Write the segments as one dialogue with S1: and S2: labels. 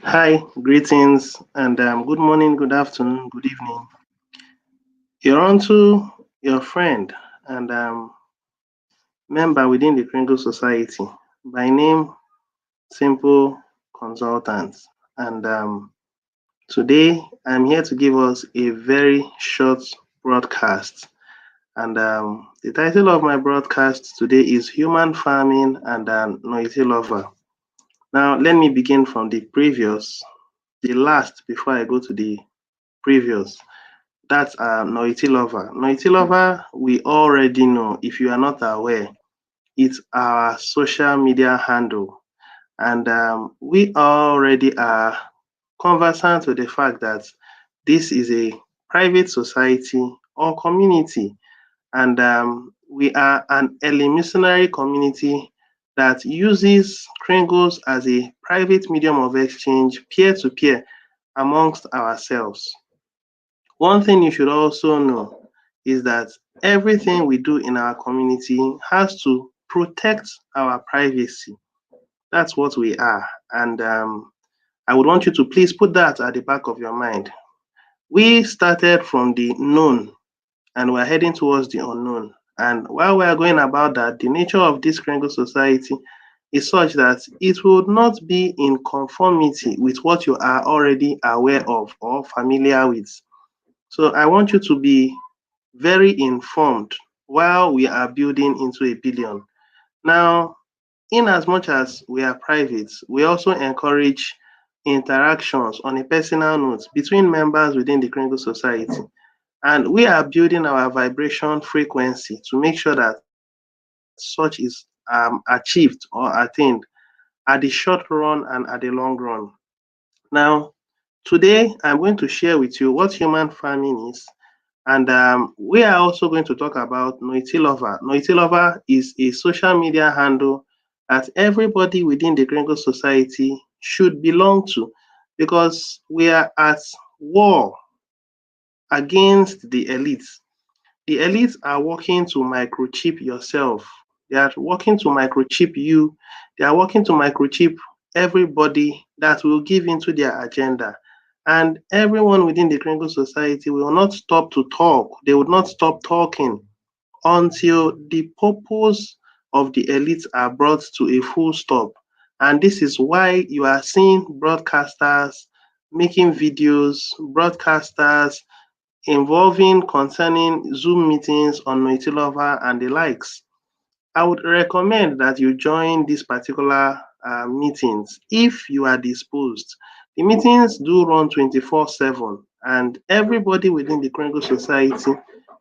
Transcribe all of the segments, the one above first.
S1: Hi, greetings, and good morning, good afternoon, good evening. You're on to your friend and member within the Kringle Society. By name, Simple Consultant. And today, I'm here to give us a very short broadcast. And the title of my broadcast today is Human Farming and Noitulover. Now, let me begin from the last before I go to the previous. That's Noitulover. Noitulover, we already know. If you are not aware, it's our social media handle. And we already are conversant with the fact that this is a private society or community. And we are an early missionary community that uses Kringles as a private medium of exchange, peer to peer, amongst ourselves. One thing you should also know is that everything we do in our community has to protect our privacy. That's what we are. And I would want you to please put that at the back of your mind. We started from the known and we're heading towards the unknown. And while we are going about that, the nature of this Kringle society is such that it will not be in conformity with what you are already aware of or familiar with. So I want you to be very informed while we are building into a billion. Now, in as much as we are private, we also encourage interactions on a personal note between members within the Kringle society. And we are building our vibration frequency to make sure that such is achieved or attained at the short run and at the long run. Now, today I'm going to share with you what human farming is. And we are also going to talk about Noitulover. Noitulover is a social media handle that everybody within the Gringo society should belong to because we are at war against the elites. The elites are working to microchip yourself. They are working to microchip you. They are working to microchip everybody that will give into their agenda. And everyone within the Kringle society will not stop to talk. They would not stop talking until the purpose of the elites are brought to a full stop. And this is why you are seeing broadcasters making videos, broadcasters involving concerning Zoom meetings on Noitulover and the likes. I would recommend that you join these particular meetings if you are disposed. The meetings do run 24/7, and everybody within the Kringle Society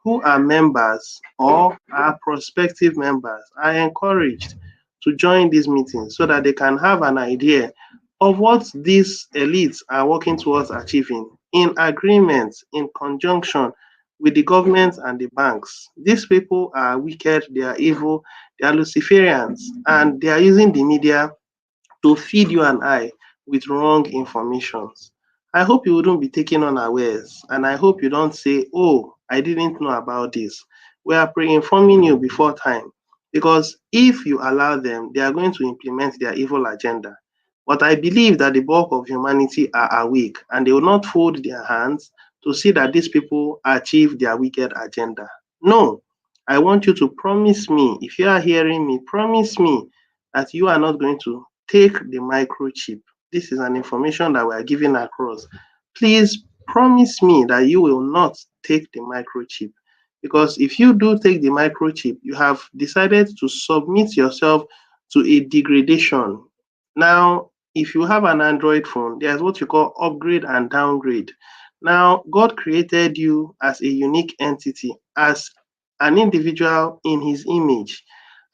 S1: who are members or are prospective members are encouraged to join these meetings so that they can have an idea of what these elites are working towards achieving in agreement, in conjunction with the government and the banks. These people are wicked, they are evil, they are Luciferians, and they are using the media to feed you and I with wrong informations. I hope you wouldn't be taken unawares, and I hope you don't say, oh, I didn't know about this. We are pre-informing you before time, because if you allow them, they are going to implement their evil agenda. But I believe that the bulk of humanity are awake, and they will not fold their hands to see that these people achieve their wicked agenda. No, I want you to promise me, if you are hearing me, promise me that you are not going to take the microchip. This is an information that we are giving across. Please promise me that you will not take the microchip. Because if you do take the microchip, you have decided to submit yourself to a degradation. Now, if you have an Android phone, there's what you call upgrade and downgrade. Now, God created you as a unique entity, as an individual in his image.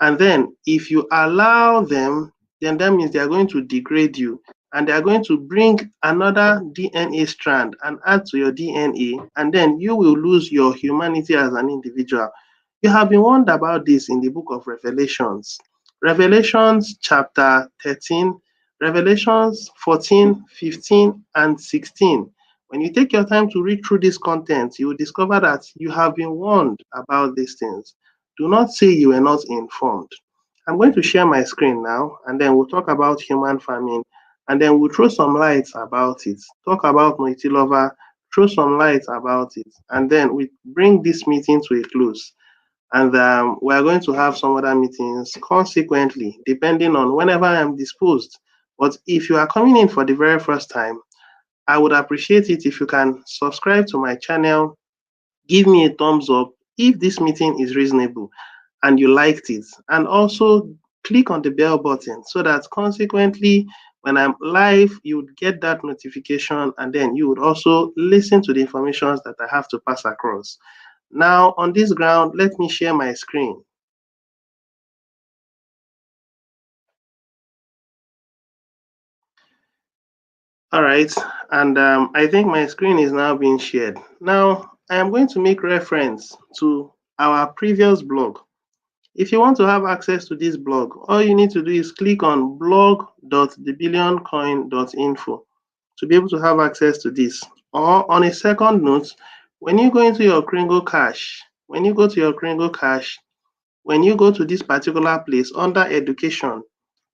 S1: And then if you allow them, then that means they are going to degrade you and they are going to bring another DNA strand and add to your DNA, and then you will lose your humanity as an individual. You have been warned about this in the book of Revelations. Revelations chapter 13, Revelations 14, 15, and 16. When you take your time to read through this content, you will discover that you have been warned about these things. Do not say you were not informed. I'm going to share my screen now, and then we'll talk about human farming and then we'll throw some lights about it, talk about Noitulover, throw some lights about it, and then we bring this meeting to a close. And we are going to have some other meetings consequently, depending on whenever I am disposed. But if you are coming in for the very first time, I would appreciate it if you can subscribe to my channel, give me a thumbs up if this meeting is reasonable and you liked it, and also click on the bell button so that consequently when I'm live you would get that notification, and then you would also listen to the information that I have to pass across. Now on this ground, let me share my screen. All right, and I think my screen is now being shared. Now I am going to make reference to our previous blog. If you want to have access to this blog, all you need to do is click on blog.thebillioncoin.info to be able to have access to this. Or on a second note, when you go into your Kringle Cash, when you go to your Kringle Cash, when you go to this particular place under education,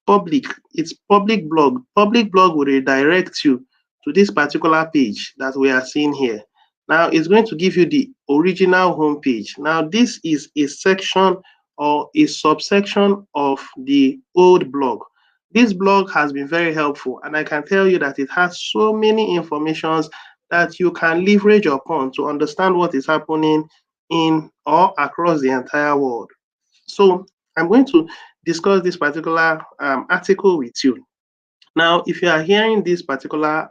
S1: public, it's public blog will redirect you to this particular page that we are seeing here. Now it's going to give you the original home page. Now this is a section or a subsection of the old blog. This blog has been very helpful, and I can tell you that it has so many informations that you can leverage upon to understand what is happening in or across the entire world. So I'm going to discuss this particular article with you. Now, if you are hearing this particular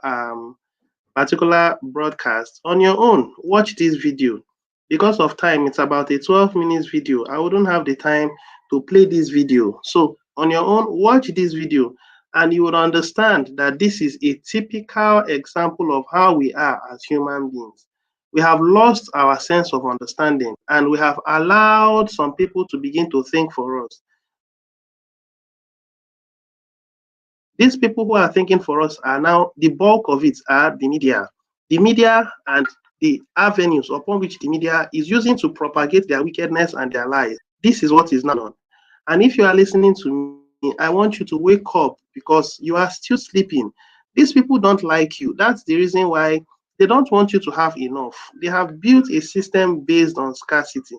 S1: broadcast on your own, watch this video. Because of time, it's about a 12 minutes video. I wouldn't have the time to play this video. So on your own, watch this video and you would understand that this is a typical example of how we are as human beings. We have lost our sense of understanding and we have allowed some people to begin to think for us. These people who are thinking for us are now, the bulk of it are the media. The media and the avenues upon which the media is using to propagate their wickedness and their lies. This is what is now done. And if you are listening to me, I want you to wake up because you are still sleeping. These people don't like you. That's the reason why they don't want you to have enough. They have built a system based on scarcity.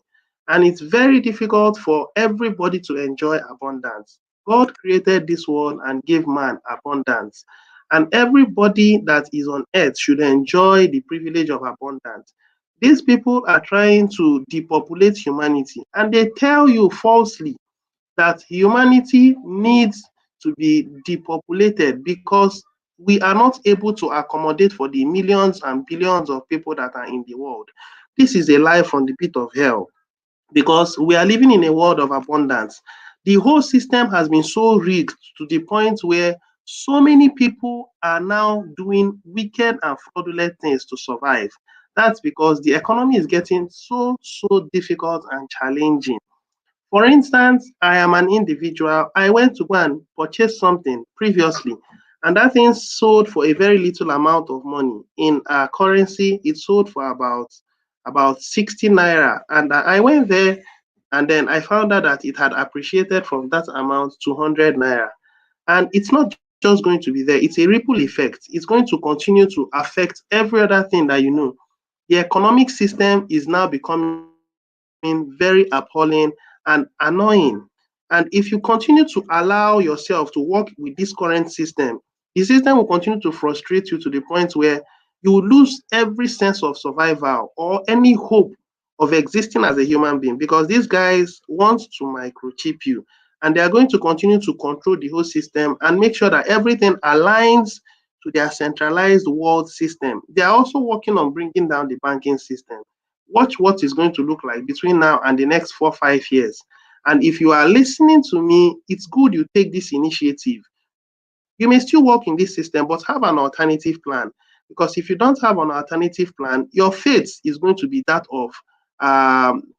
S1: And it's very difficult for everybody to enjoy abundance. God created this world and gave man abundance. And everybody that is on earth should enjoy the privilege of abundance. These people are trying to depopulate humanity, and they tell you falsely that humanity needs to be depopulated because we are not able to accommodate for the millions and billions of people that are in the world. This is a lie from the pit of hell, because we are living in a world of abundance. The whole system has been so rigged to the point where so many people are now doing wicked and fraudulent things to survive. That's because the economy is getting so difficult and challenging. For instance, I am an individual. I went to go and purchase something previously, and that thing sold for a very little amount of money. In our currency, it sold for about 60 naira. And I went there, and then I found out that it had appreciated from that amount to 100 naira. And it's not just going to be there, it's a ripple effect. It's going to continue to affect every other thing that you know. The economic system is now becoming very appalling and annoying. And if you continue to allow yourself to work with this current system, the system will continue to frustrate you to the point where you will lose every sense of survival or any hope of existing as a human being, because these guys want to microchip you, and they are going to continue to control the whole system and make sure that everything aligns to their centralized world system. They are also working on bringing down the banking system. Watch what is going to look like between now and the next 4 or 5 years. And if you are listening to me, it's good you take this initiative. You may still work in this system, but have an alternative plan. Because if you don't have an alternative plan, your fate is going to be that of um,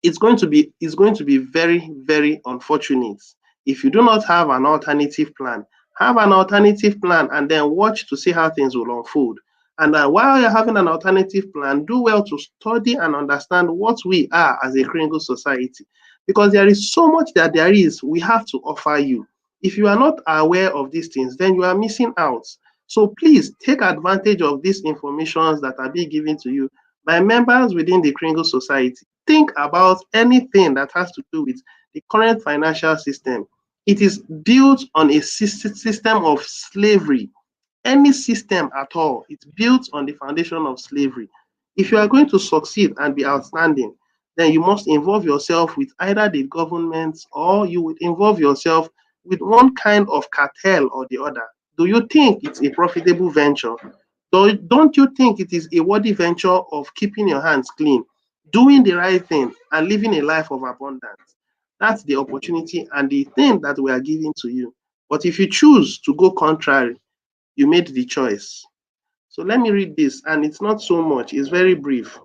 S1: it's going to be very unfortunate. If you do not have an alternative plan, have an alternative plan and then watch to see how things will unfold. And while you're having an alternative plan, do well to study and understand what we are as a Kringle society, because there is so much that there is we have to offer you. If you are not aware of these things, then you are missing out. So please take advantage of these informations that are being given to you by members within the Kringle Society. Think about anything that has to do with the current financial system. It is built on a system of slavery. Any system at all, it's built on the foundation of slavery. If you are going to succeed and be outstanding, then you must involve yourself with either the government, or you would involve yourself with one kind of cartel or the other. Do you think it's a profitable venture? Don't you think it is a worthy venture of keeping your hands clean, doing the right thing, and living a life of abundance? That's the opportunity and the thing that we are giving to you. But if you choose to go contrary, you made the choice. So let me read this, and it's not so much, it's very brief.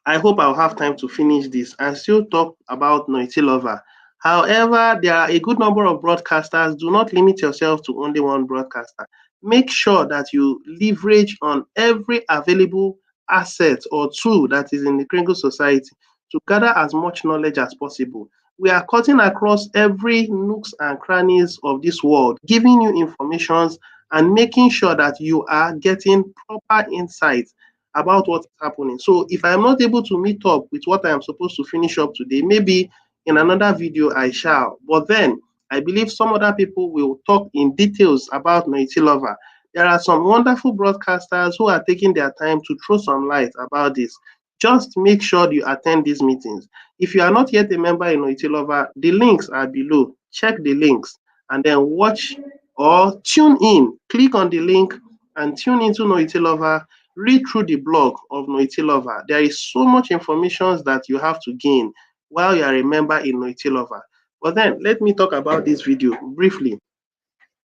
S1: I hope I'll have time to finish this and still talk about Noitulover. However, there are a good number of broadcasters. Do not limit yourself to only one broadcaster. Make sure that you leverage on every available asset or tool that is in the Kringle Society to gather as much knowledge as possible. We are cutting across every nooks and crannies of this world, giving you informations and making sure that you are getting proper insights about what's happening. So if I'm not able to meet up with what I am supposed to finish up today, maybe in another video I shall. But then I believe some other people will talk in details about Noitulover. There are some wonderful broadcasters who are taking their time to throw some light about this. Just make sure you attend these meetings. If you are not yet a member in Noitulover, the links are below. Check the links and then watch or tune in. Click on the link and tune into Noitulover. Read through the blog of Noitulover. There is so much information that you have to gain while you are a member in Noitulover. But then let me talk about this video briefly.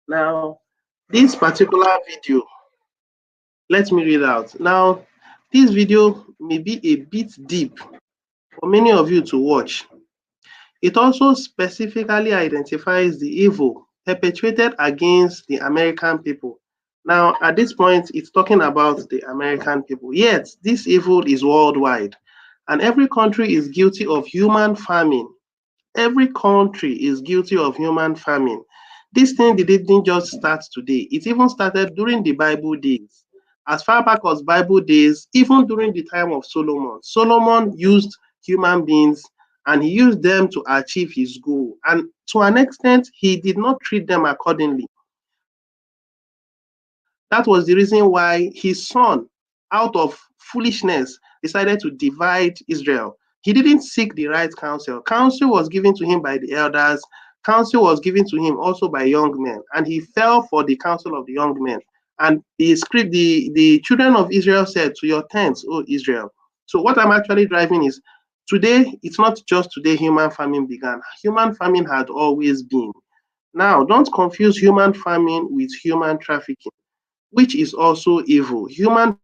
S1: Now, this particular video, let me read out. Now, this video may be a bit deep for many of you to watch. It also specifically identifies the evil perpetrated against the American people. Now, at this point, it's talking about the American people. Yet, this evil is worldwide, and every country is guilty of human farming. Every country is guilty of human farming. This thing didn't just start today. It even started during the Bible days. As far back as Bible days, even during the time of Solomon, Solomon used human beings and he used them to achieve his goal. And to an extent, he did not treat them accordingly. That was the reason why his son, out of foolishness, decided to divide Israel. He didn't seek the right counsel. Counsel was given to him by the elders. Counsel was given to him also by young men, and he fell for the counsel of the young men. And the children of Israel said, "To your tents, O Israel." So what I'm actually driving is, today, it's not just today human farming began. Human farming had always been. Now, don't confuse human farming with human trafficking, which is also evil. Human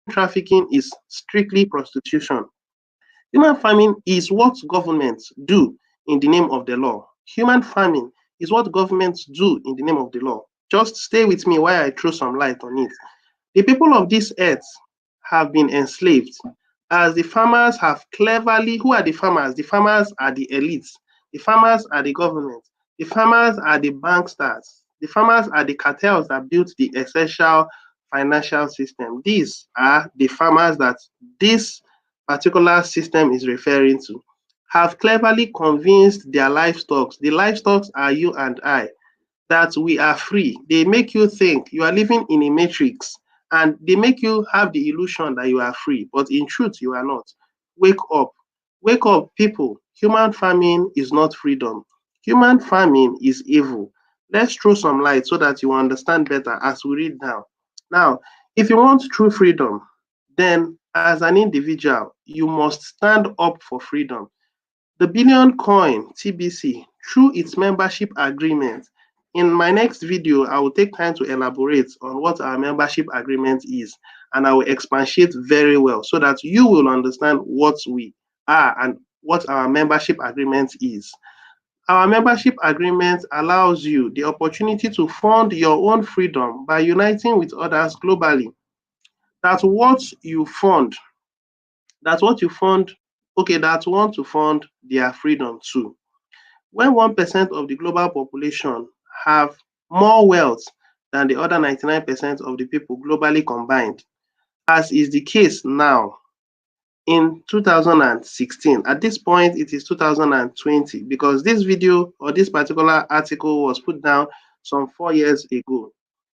S1: trafficking is strictly prostitution. Human farming is what governments do in the name of the law. Human farming is what governments do in the name of the law. Just stay with me while I throw some light on it. The people of this earth have been enslaved, as the farmers have cleverly, who are the farmers? The farmers are the elites. The farmers are the government. The farmers are the banksters. The farmers are the cartels that built the essential financial system. These are the farmers that this particular system is referring to, have cleverly convinced their livestocks, the livestocks are you and I, that we are free. They make you think you are living in a matrix, and they make you have the illusion that you are free, but in truth, you are not. Wake up. Wake up, people. Human farming is not freedom. Human farming is evil. Let's throw some light so that you understand better as we read now. Now, if you want true freedom, then as an individual, you must stand up for freedom. The Billion Coin (TBC), through its membership agreement. In my next video, I will take time to elaborate on what our membership agreement is, and I will expatiate very well so that you will understand what we are and what our membership agreement is. Our membership agreement allows you the opportunity to fund your own freedom by uniting with others globally. That what you fund that what you fund okay, that want to fund their freedom too. When 1% of the global population have more wealth than the other 99% of the people globally combined, as is the case now in 2016. At this point, it is 2020 because this video or this particular article was put down some 4 years ago.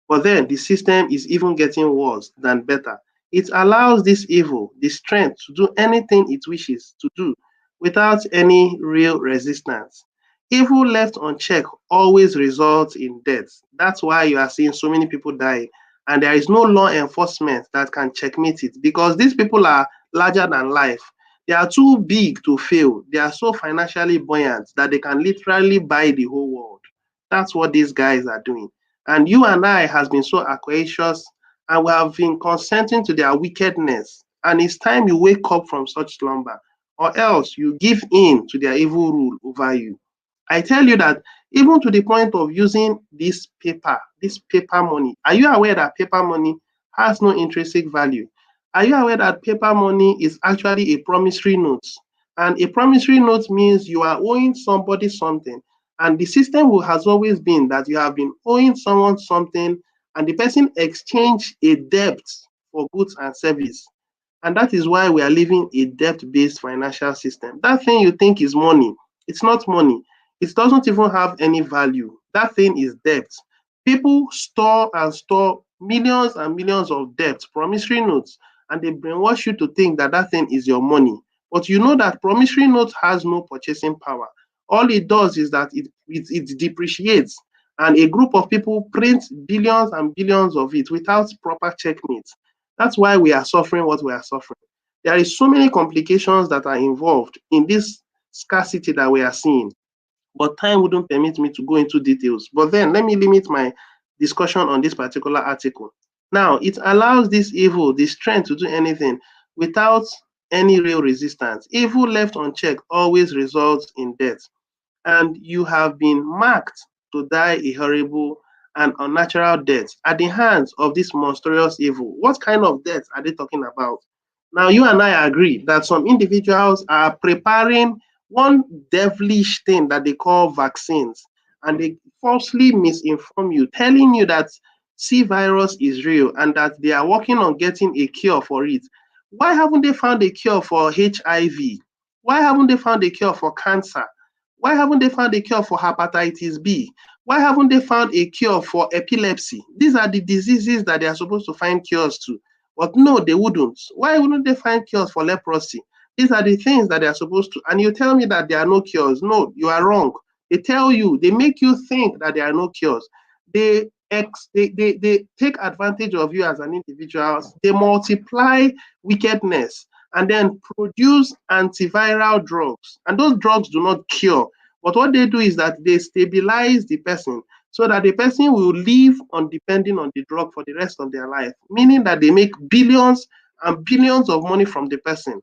S1: But then the system is even getting worse than better. It allows this evil the strength to do anything it wishes to do without any real resistance. Evil left unchecked always results in death. That's why you are seeing so many people dying. And there is no law enforcement that can checkmate it because these people are larger than life. They are too big to fail. They are so financially buoyant that they can literally buy the whole world. That's what these guys are doing. And you and I has been so aquacious and we have been consenting to their wickedness. And it's time you wake up from such slumber, or else you give in to their evil rule over you. I tell you that even to the point of using this paper money. Are you aware that paper money has no intrinsic value? Are you aware that paper money is actually a promissory note? And a promissory note means you are owing somebody something. And the system has always been that you have been owing someone something and the person exchange a debt for goods and service. And that is why we are living a debt-based financial system. That thing you think is money, it's not money. It doesn't even have any value. That thing is debt. People store and store millions and millions of debt, promissory notes, and they brainwash you to think that that thing is your money. But you know that promissory note has no purchasing power. All it does is that it depreciates, and a group of people print billions and billions of it without proper checkmate. That's why we are suffering what we are suffering. There is so many complications that are involved in this scarcity that we are seeing, but time wouldn't permit me to go into details. But then let me limit my discussion on this particular article. Now, it allows this evil the strength to do anything without any real resistance. Evil left unchecked always results in death, and you have been marked to die a horrible and unnatural death at the hands of this monstrous evil. What kind of death are they talking about? Now, you and I agree that some individuals are preparing one devilish thing that they call vaccines, and they falsely misinform you, telling you that C virus is real and that they are working on getting a cure for it. Why haven't they found a cure for HIV? Why haven't they found a cure for cancer? Why haven't they found a cure for hepatitis B? Why haven't they found a cure for epilepsy? These are the diseases that they are supposed to find cures to. But no, they wouldn't. Why wouldn't they find cures for leprosy? These are the things that they are supposed to. And you tell me that there are no cures. No, you are wrong. They tell you, they make you think that there are no cures. They take advantage of you as an individual. They multiply wickedness and then produce antiviral drugs. And those drugs do not cure. But what they do is that they stabilize the person so that the person will live on depending on the drug for the rest of their life, meaning that they make billions and billions of money from the person.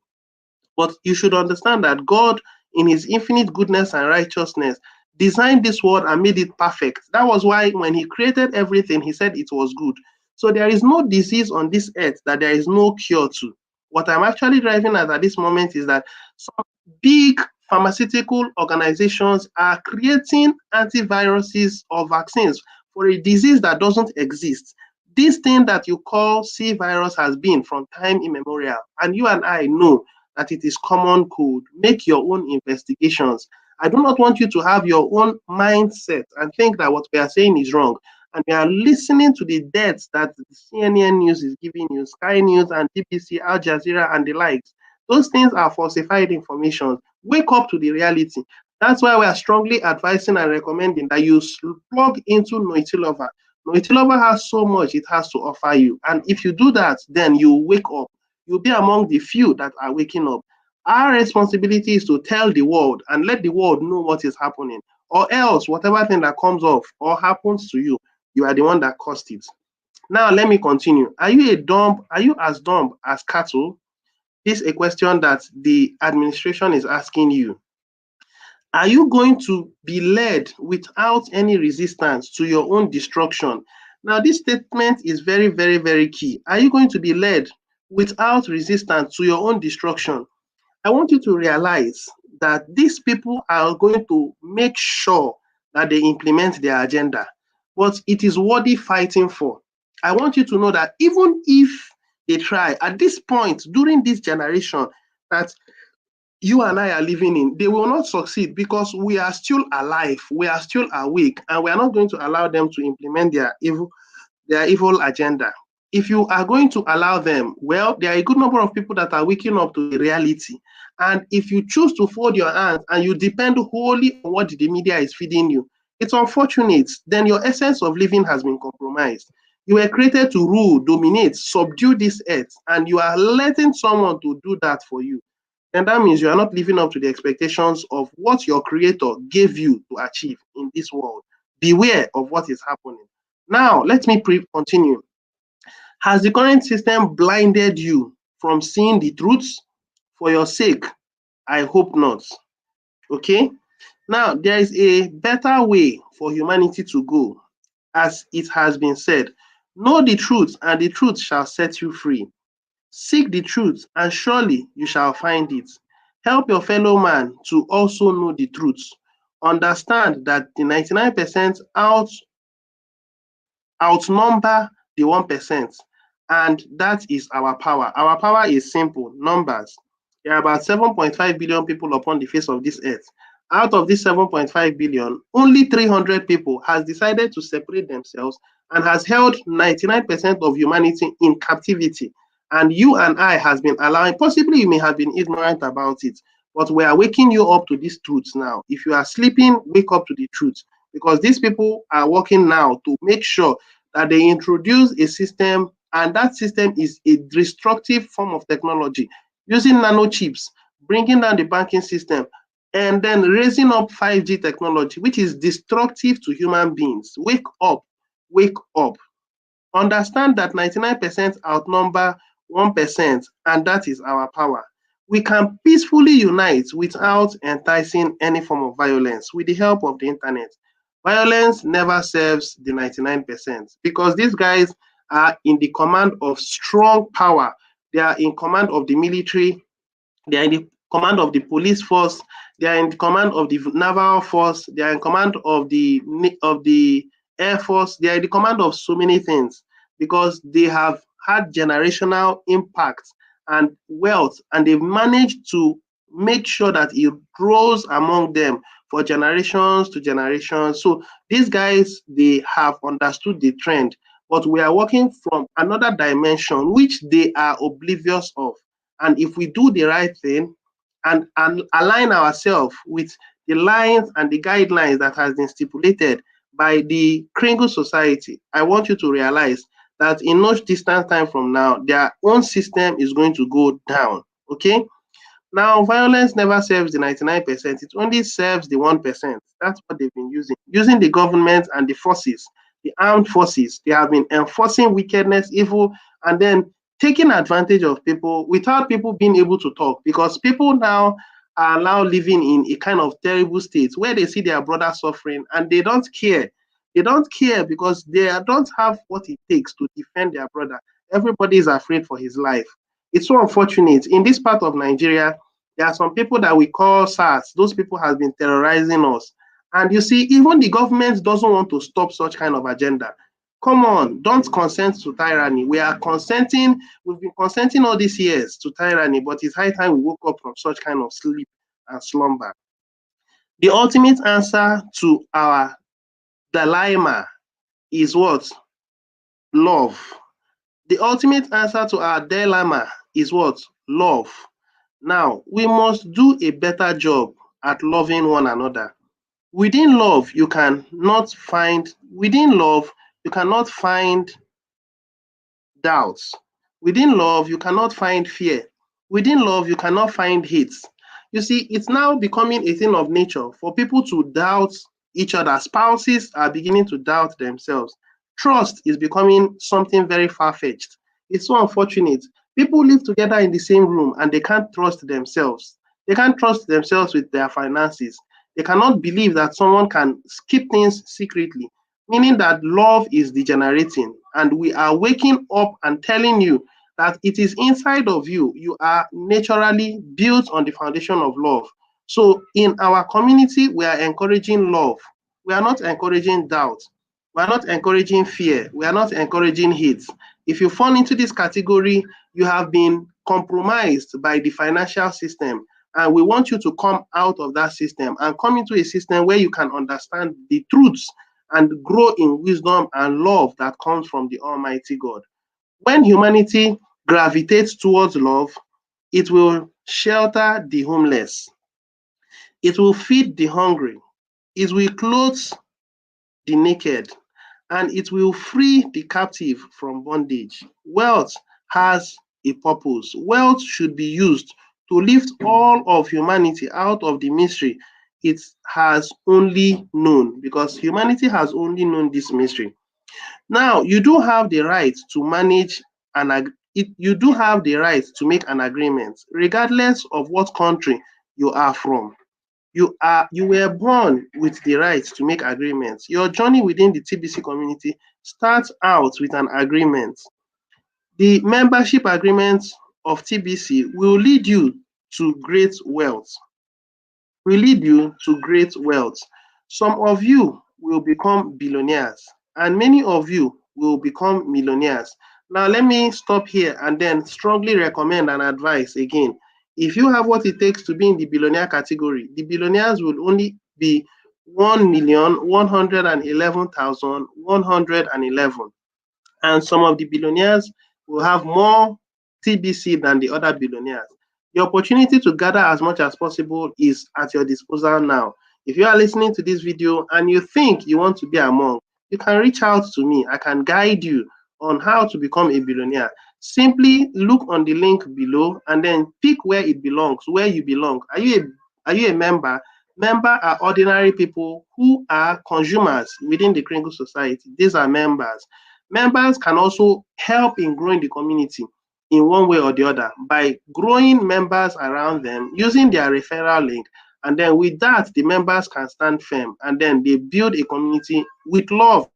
S1: But you should understand that God, in his infinite goodness and righteousness, designed this world and made it perfect. That was why when he created everything, he said it was good. So there is no disease on this earth that there is no cure to. What I'm actually driving at this moment is that some big pharmaceutical organizations are creating antiviruses or vaccines for a disease that doesn't exist. This thing that you call C virus has been from time immemorial, and you and I know that it is common cold. Make your own investigations. I do not want you to have your own mindset and think that what we are saying is wrong. And we are listening to the deaths that the CNN News is giving you, Sky News and BBC, Al Jazeera, and the likes. Those things are falsified information. Wake up to the reality. That's why we are strongly advising and recommending that you plug into Noitulover. Noitulover has so much it has to offer you. And if you do that, then you wake up. You'll be among the few that are waking up. Our responsibility is to tell the world and let the world know what is happening. Or else, whatever thing that comes off or happens to you, you are the one that caused it. Now, let me continue. Are you as dumb as cattle? This is a question that the administration is asking you. Are you going to be led without any resistance to your own destruction? Now, this statement is very, very, very key. Are you going to be led without resistance to your own destruction? I want you to realize that these people are going to make sure that they implement their agenda, but it is worthy fighting for. I want you to know that even if they try at this point during this generation that you and I are living in, they will not succeed because we are still alive, we are still awake, and we are not going to allow them to implement their evil agenda. If you are going to allow them, well, there are a good number of people that are waking up to the reality. And if you choose to fold your hands and you depend wholly on what the media is feeding you, it's unfortunate. Then your essence of living has been compromised. You were created to rule, dominate, subdue this earth, and you are letting someone to do that for you. And that means you are not living up to the expectations of what your creator gave you to achieve in this world. Beware of what is happening. Now, let me continue. Has the current system blinded you from seeing the truths? For your sake, I hope not. Okay? Now, there is a better way for humanity to go, as it has been said. Know the truth, and the truth shall set you free. Seek the truth, and surely you shall find it. Help your fellow man to also know the truth. Understand that the 99% outnumber the 1%. And that is our power. Our power is simple numbers. There are about 7.5 billion people upon the face of this earth. Out of this 7.5 billion, only 300 people has decided to separate themselves and has held 99% of humanity in captivity. And you and I has been allowing, possibly you may have been ignorant about it, but we are waking you up to these truths now. If you are sleeping, wake up to the truth, because these people are working now to make sure that they introduce a system, and that system is a destructive form of technology using nanochips, bringing down the banking system, and then raising up 5G technology, which is destructive to human beings. Wake up, wake up. Understand that 99% outnumber 1%, and that is our power. We can peacefully unite without enticing any form of violence with the help of the internet. Violence never serves the 99% because these guys are in the command of strong power. They are in command of the military, they are in the command of the police force, they are in command of the naval force, they are in command of the air force, they are in the command of so many things because they have had generational impact and wealth, and they've managed to make sure that it grows among them for generations to generations. So these guys, they have understood the trend, but we are working from another dimension which they are oblivious of. And if we do the right thing and align ourselves with the lines and the guidelines that has been stipulated by the Kringle Society, I want you to realize that in no distant time from now, their own system is going to go down. Okay? Now, violence never serves the 99%, it only serves the 1%. That's what they've been using. Using the government and the forces, the armed forces, they have been enforcing wickedness, evil, and then taking advantage of people without people being able to talk, because people now are now living in a kind of terrible state where they see their brother suffering and they don't care. They don't care because they don't have what it takes to defend their brother. Everybody is afraid for his life. It's so unfortunate. In this part of Nigeria, there are some people that we call SARS. Those people have been terrorizing us. And you see, even the government doesn't want to stop such kind of agenda. Come on, don't consent to tyranny. We've been consenting all these years to tyranny, but it's high time we woke up from such kind of sleep and slumber. The ultimate answer to our dilemma is what? Love. The ultimate answer to our dilemma is what? Love. Now, we must do a better job at loving one another. Within love, you cannot find doubts. Within love, you cannot find fear. Within love, you cannot find hate. You see, it's now becoming a thing of nature for people to doubt each other. Spouses are beginning to doubt themselves. Trust is becoming something very far fetched. It's so unfortunate. People live together in the same room and they can't trust themselves. They can't trust themselves with their finances. They cannot believe that someone can keep things secretly, meaning that love is degenerating. And we are waking up and telling you that it is inside of you. You are naturally built on the foundation of love. So in our community, we are encouraging love. We are not encouraging doubt. We are not encouraging fear. We are not encouraging hate. If you fall into this category, you have been compromised by the financial system. And we want you to come out of that system and come into a system where you can understand the truths and grow in wisdom and love that comes from the Almighty God. When humanity gravitates towards love, it will shelter the homeless, it will feed the hungry, it will clothe the naked, and it will free the captive from bondage. Wealth has a purpose. Wealth should be used to lift all of humanity out of the mystery it has only known, because humanity has only known this mystery. Now, you do have the right to manage you do have the right to make an agreement, regardless of what country you are from. You were born with the right to make agreements. Your journey within the TBC community starts out with an agreement. The membership agreement of TBC will lead you to great wealth. Will lead you to great wealth. Some of you will become billionaires, and many of you will become millionaires. Now, let me stop here and then strongly recommend and advise again. If you have what it takes to be in the billionaire category, the billionaires will only be 1,111,111. And some of the billionaires will have more TBC than the other billionaires. The opportunity to gather as much as possible is at your disposal now. If you are listening to this video and you think you want to be among, you can reach out to me. I can guide you on how to become a billionaire. Simply look on the link below and then pick where it belongs, where you belong. Are you a member? Member are ordinary people who are consumers within the Kringle Society. These are members. Members can also help in growing the community in one way or the other by growing members around them using their referral link. And then with that, the members can stand firm and then they build a community with love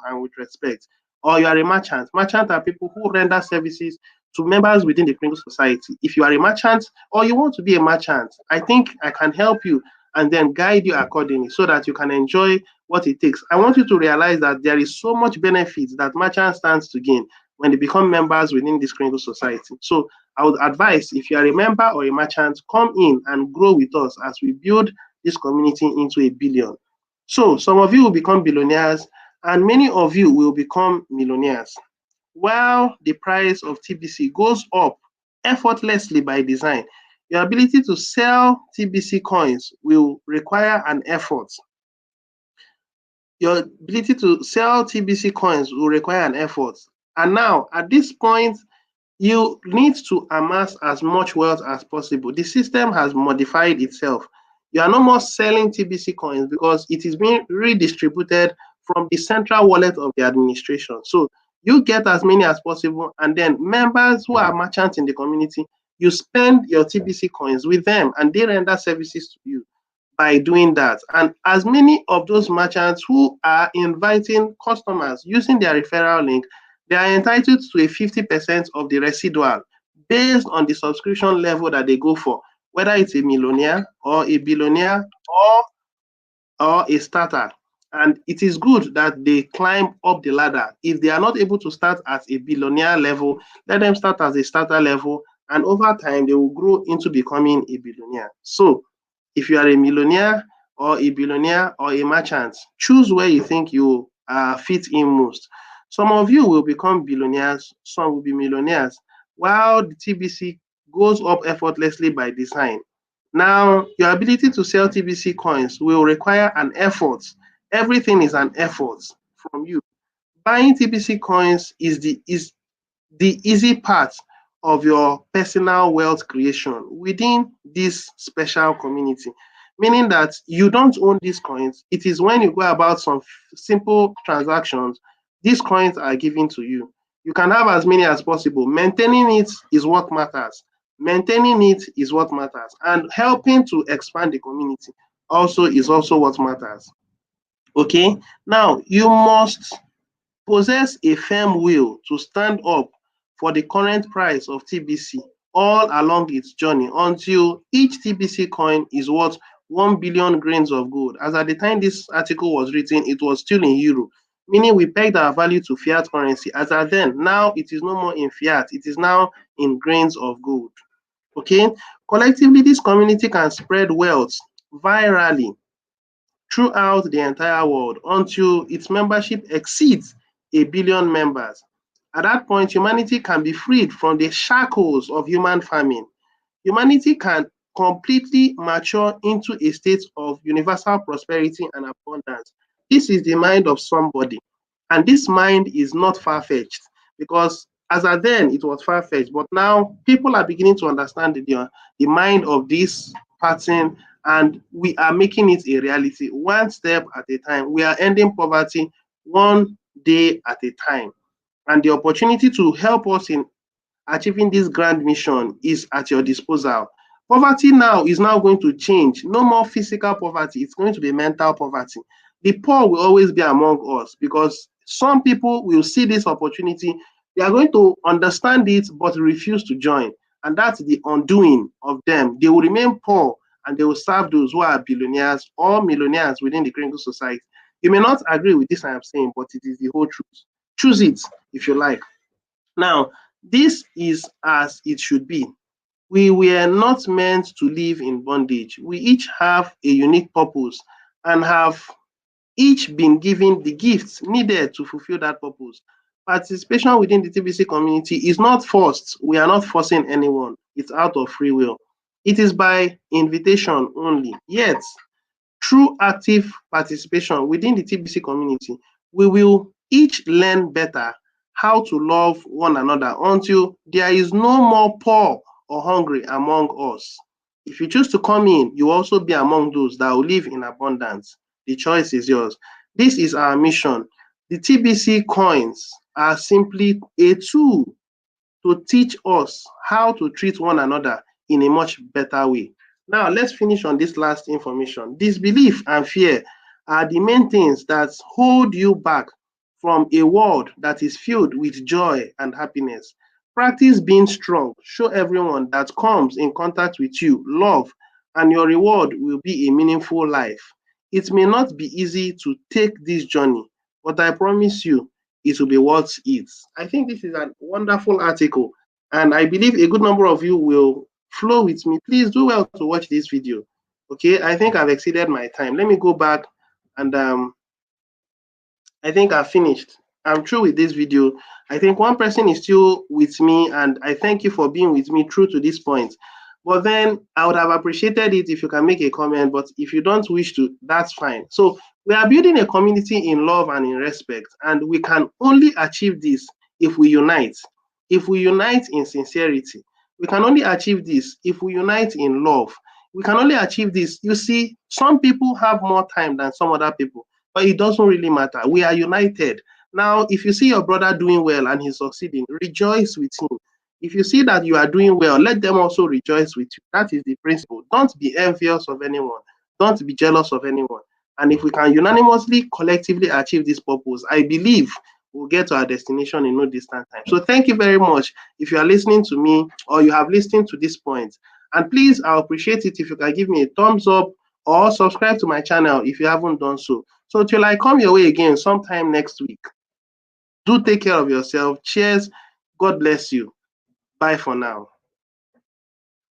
S1: and with respect. Or you are a merchant. Merchants are people who render services to members within the Kringle Society. If you are a merchant or you want to be a merchant, I think I can help you and then guide you accordingly so that you can enjoy what it takes. I want you to realize that there is so much benefit that merchants stands to gain when they become members within this Kringle Society. So I would advise, if you are a member or a merchant, come in and grow with us as we build this community into a billion. So some of you will become billionaires and many of you will become millionaires. While the price of TBC goes up effortlessly by design, your ability to sell TBC coins will require an effort. Your ability to sell TBC coins will require an effort. And now, at this point, you need to amass as much wealth as possible. The system has modified itself. You are no more selling TBC coins because it is being redistributed from the central wallet of the administration. So you get as many as possible, and then members who are merchants in the community, you spend your TBC coins with them and they render services to you by doing that. And as many of those merchants who are inviting customers using their referral link, they are entitled to a 50% of the residual based on the subscription level that they go for, whether it's a millionaire or a billionaire or a starter. And it is good that they climb up the ladder. If they are not able to start at a billionaire level, let them start at a starter level, and over time they will grow into becoming a billionaire. So if you are a millionaire or a billionaire or a merchant, choose where you think you fit in most. Some of you will become billionaires, some will be millionaires, while the TBC goes up effortlessly by design. Now, your ability to sell TBC coins will require an effort. Everything is an effort from you. Buying TBC coins is the easy part of your personal wealth creation within this special community, meaning that you don't own these coins. It is when you go about some simple transactions, these coins are given to you. You can have as many as possible. Maintaining it is what matters. Maintaining it is what matters. And helping to expand the community is also what matters. Okay. Now you must possess a firm will to stand up for the current price of TBC all along its journey until each TBC coin is worth 1 billion grains of gold. As at the time this article was written, it was still in euro, meaning we pegged our value to fiat currency. As at then, now it is no more in fiat, it is now in grains of gold. Okay, collectively, this community can spread wealth virally throughout the entire world until its membership exceeds 1 billion members. At that point, humanity can be freed from the shackles of human farming. Humanity can completely mature into a state of universal prosperity and abundance. This is the mind of somebody. And this mind is not far-fetched, because as at then it was far-fetched, but now people are beginning to understand the mind of this person, and we are making it a reality one step at a time. We are ending poverty one day at a time. And the opportunity to help us in achieving this grand mission is at your disposal. Poverty now is now going to change. No more physical poverty, it's going to be mental poverty. The poor will always be among us because some people will see this opportunity, they are going to understand it but refuse to join. And that's the undoing of them. They will remain poor and they will serve those who are billionaires or millionaires within the Kringle society. You may not agree with this I am saying, but it is the whole truth. Choose it if you like. Now, this is as it should be. We were not meant to live in bondage. We each have a unique purpose and have each been given the gifts needed to fulfill that purpose. Participation within the TBC community is not forced. We are not forcing anyone. It's out of free will. It is by invitation only. Yet, through active participation within the TBC community, we will each learn better how to love one another until there is no more poor or hungry among us. If you choose to come in, you will also be among those that will live in abundance. The choice is yours. This is our mission. The TBC coins are simply a tool to teach us how to treat one another in a much better way. Now, let's finish on this last information. Disbelief and fear are the main things that hold you back from a world that is filled with joy and happiness. Practice being strong. Show everyone that comes in contact with you love, and your reward will be a meaningful life. It may not be easy to take this journey, but I promise you, it will be worth it. I think this is a wonderful article, and I believe a good number of you will flow with me. Please do well to watch this video. Okay, I think I've exceeded my time. Let me go back and I think I've finished. I'm through with this video. I think one person is still with me, and I thank you for being with me through to this point. But then I would have appreciated it if you can make a comment, but if you don't wish to, that's fine. So we are building a community in love and in respect, and we can only achieve this if we unite. If we unite in sincerity, we can only achieve this if we unite in love. We can only achieve this. You see, some people have more time than some other people, but it doesn't really matter. We are united. Now, if you see your brother doing well and he's succeeding, rejoice with him. If you see that you are doing well, let them also rejoice with you. That is the principle. Don't be envious of anyone. Don't be jealous of anyone. And if we can unanimously, collectively achieve this purpose, I believe we'll get to our destination in no distant time. So thank you very much if you are listening to me or you have listened to this point. And please, I appreciate it if you can give me a thumbs up or subscribe to my channel if you haven't done so. So till I come your way again sometime next week, do take care of yourself. Cheers. God bless you. Bye for now.